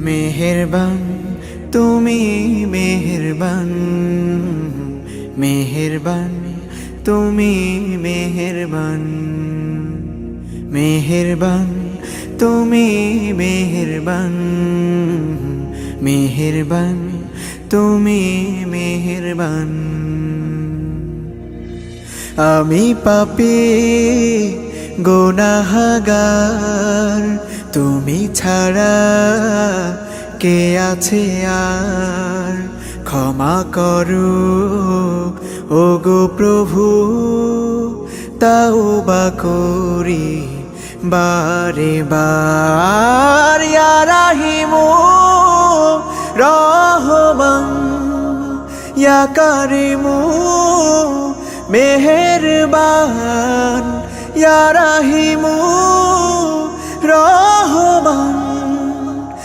মেহেরবান তুমি মেহেরবান, মেহেরবান তুমি মেহেরবান, মেহেরবান তুমি মেহেরবান, মেহেরবান তুমি মেহেরবান। আমি পাপী গুনাহগার, তুমি ছাড়া কে আছে আর? ক্ষমা করো ওগো প্রভু, তাওবা করি বারে বার। ইয়া রাহিমু রহমান, ইয়া কারিমু মেহেরবান, ইয়া রাহিমু রহমান,